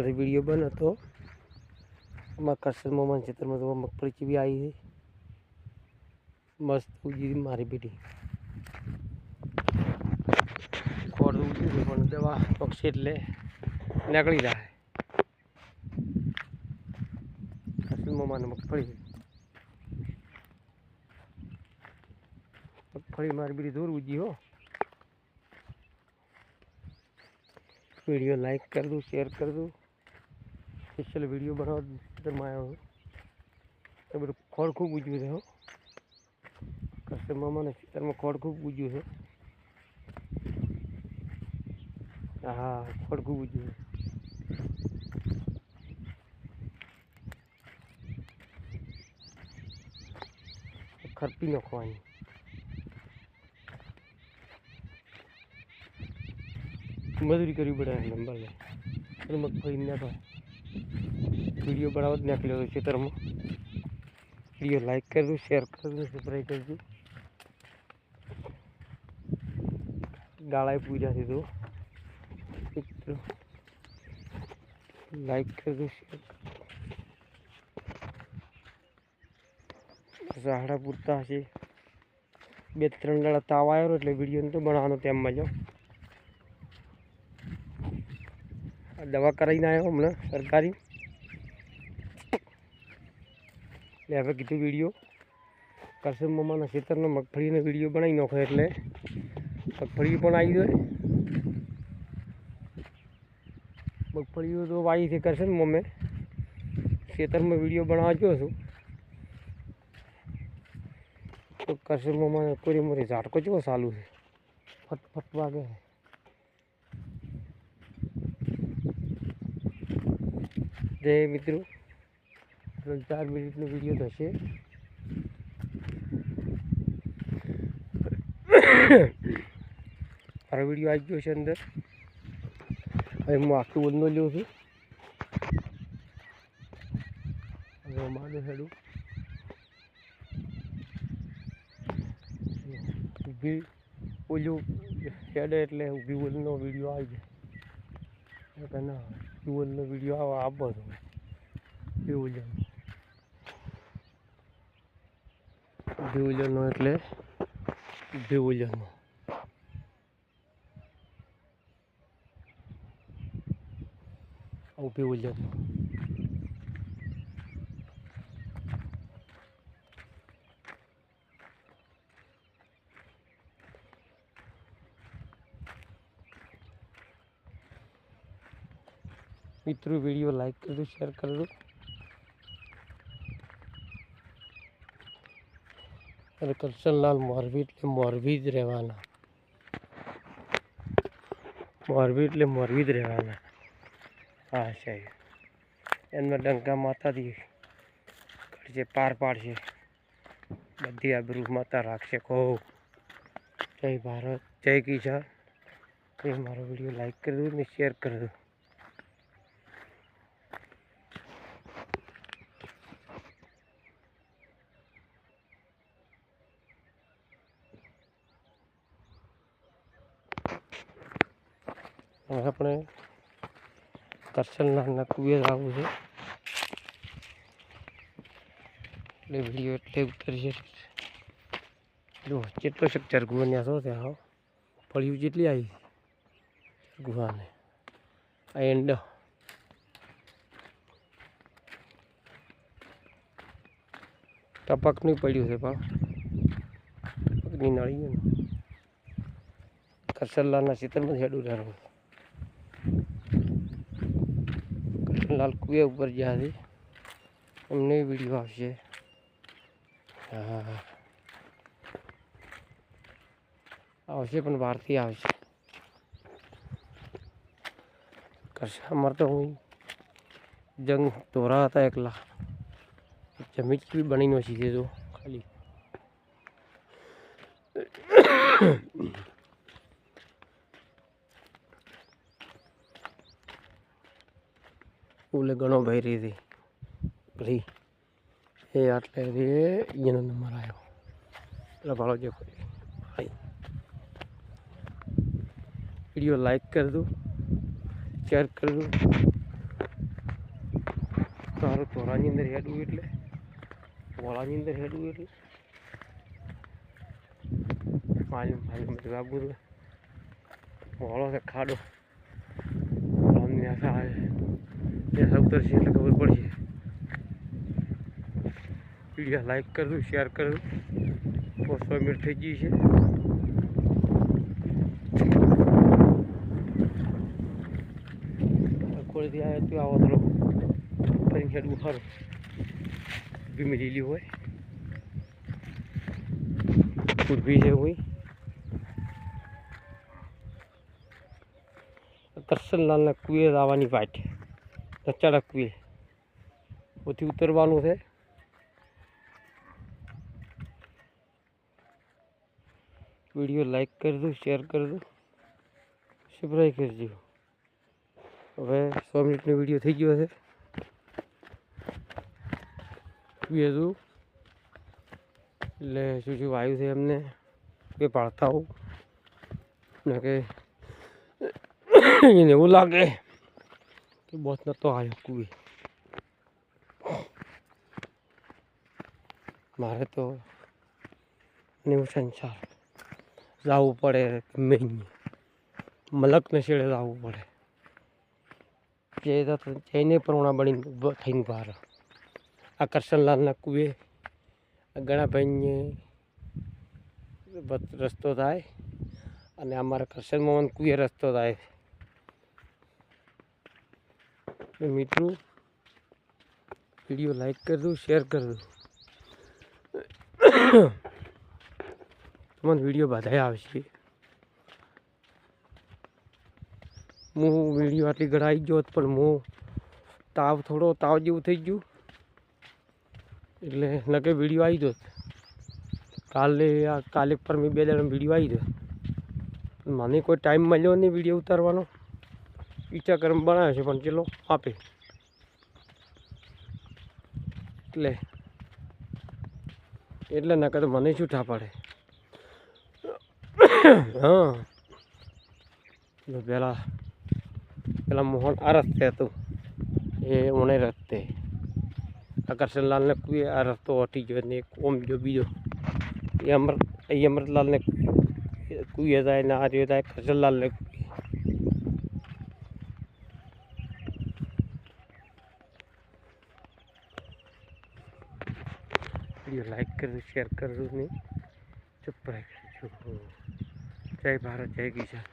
Video बना तो करसन मोमन क्षेत्र में तो मगफली की भी आई है मस्त उजी मारी बेटी खोड़ उजी दवा पक्षी एटले निकली रहा है करसन मोमन मगफली मारी बेटी दूर उजी हो। वीडियो लाइक कर दो, शेयर कर दो। स्पेशल वीडियो बनाओ इधर में आया हूँ तो बड़े खोड़ खूब उज्जू है हो करसन मामा ने इधर में खोड़ खूब उज्जू है। हाँ खोड़ खूब उज्जू है। खरपी न खुआनी मजदूरी करी बड़ा है नंबर ले फिर मगफली ने तो वीडियो बनाओ निकलो क्षेत्र में। वीडियो लाइक कर दो, शेयर कर दो, सब्सक्राइब कर दो। गाला पूजा से दो लाइक कर दो, शेयर कर दो। सहाड़ा पूरता है बे त्रण दाड़ा ताव आयो એટલે वीडियो तो बनानो टाइम में जो दवा कराई आयो हमने सरकारी हमें कीधु वीडियो करसन मामा खेतर में मगफली ने वीडियो बनाई नाखो एटले मगफली पण आई जाए। मगफली तो आई थी करसन मामे खेतर में वीडियो बनावो छू तो करसन मामा ने कोरी मोरी झाटको चो चालू है फट फट वागे है। जय मित्रों 4 मिनिट वीडियो थशे मारो वीडियो आई गयो छे अंदर हवे हूँ आखी वंदो ल्यो छूं मानो हेडू ऊभी ओलू हेड एटले ऊभी वलनो वीडियो आई जाए ना वलनो वीडियो आपो छो नो एटले नो मित्रों वीडियो लाइक कर दो, शेयर कर दो। अरे करसनलाल मोरबी એટલે मोरबी ज રહેવાના मोरबी એટલે मोरबी ज રહેવાના। हाँ सही एमना डंका माता दी करजे पार पाड़शे बधी आबरू माता राखशे। को जय भारत, जय किसान। ये मारो वीडियो लाइक कर दो ने शेयर कर दो। अपने करसनलाल कुएं आવું છે એટલે વિડીયો એટલે ઉતરશે જો કેટલો શક્ચર ગુવાન્યા છો ત્યાં ફળિયું જેટલી આવી ગુવાને આ એંડ ટપકનું પડ્યું છે પણ પગની નળી કરસનલાલના ખેતરમાં હેડું રહેવાનું लाल कुएं ऊपर जा हमने वीडियो आवशे। हाँ आवशे पण बारथी आवशे करशे अमर तो हूँ जंग तोरा था एकला जमीन भी बनी नो सीधे जो खाली ओले घणो भाई रही थी भाई ये आटले ये नंबर आयो એટલે ભાળો જો भाई वीडियो लाइक कर दो, शेयर कर दो। તારું તોરાની અંદર હેડવું એટલે વોળાની અંદર હેડવું એટલે માલુમ માલુમ બધું આપવું વોળો છે ખાડો અમને આશા આવે ત્યાં ઉતરશે એટલે ખબર પડશે. વિડીયો લાઈક કરવું, શેર કરવું. 500 મિનિટ થઈ ગઈ છે. કોઈથી આવે તો આવો થોડો ફરી ખેડવું સારું ધીમે લીલી હોય ઉભી છે હોય. કરશનલાલના કુએ આવવાની વાટ ચડક કુએ ઓથી ઉતરવાનું છે. વિડીયો લાઈક કરજો, શેર કરજો, સબસ્ક્રાઈબ કરજો. હવે 100 મિનિટનો વિડીયો થઈ ગયો છે. બીજું એટલે શું શું વાયુ છે એમને કે પાડતા હોઉં ને કે એને એવું લાગે કે બોસ નતો આવ્યો કુએ. મારે તો ન્યૂ સંસાર જવું પડે, મેં મલકને છેડે જવું પડે. જઈને પરોણા બની થઈને બહાર આ કરશનલાલના કુએ ગણાભાઈને રસ્તો થાય અને અમારા કરશન મોહન કુએ રસ્તો થાય. મિત્રો વિડીયો લાઈક કરજો, શેર કરજો. તમને વિડીયો બધા આવશે. હું વિડીયો આટલી ઘડા આવી ગયો પણ હું તાવ જેવું થઈ ગયું એટલે નકે વિડીયો આવી ગયો. કાલે પર મેં 2 દાડા વિડીયો આવી ગયો. મને કોઈ ટાઈમ મળ્યો નહીં વિડીયો ઉતારવાનો. ઈચ્છા કર્મ બનાવ્યો છે પણ ચલો આપે એટલે નકર તો મને શું ઠા પડે. હા પેલા મોહન આ રસ્તે હતું એ મને રસ્તે આ કરશનલાલને કુએ આ રસ્તો હટી ગયો ને એક ઓમ ગયો બીજો એ અમૃતલાલને કુએ જાય ને આ રહ્યો જાય કરશનલાલને કુએ. વિડીયો લાઈક કરજો, શેર કરજો ને સબસ્ક્રાઈબ કરજો. જય ભારત, જય કિસાન.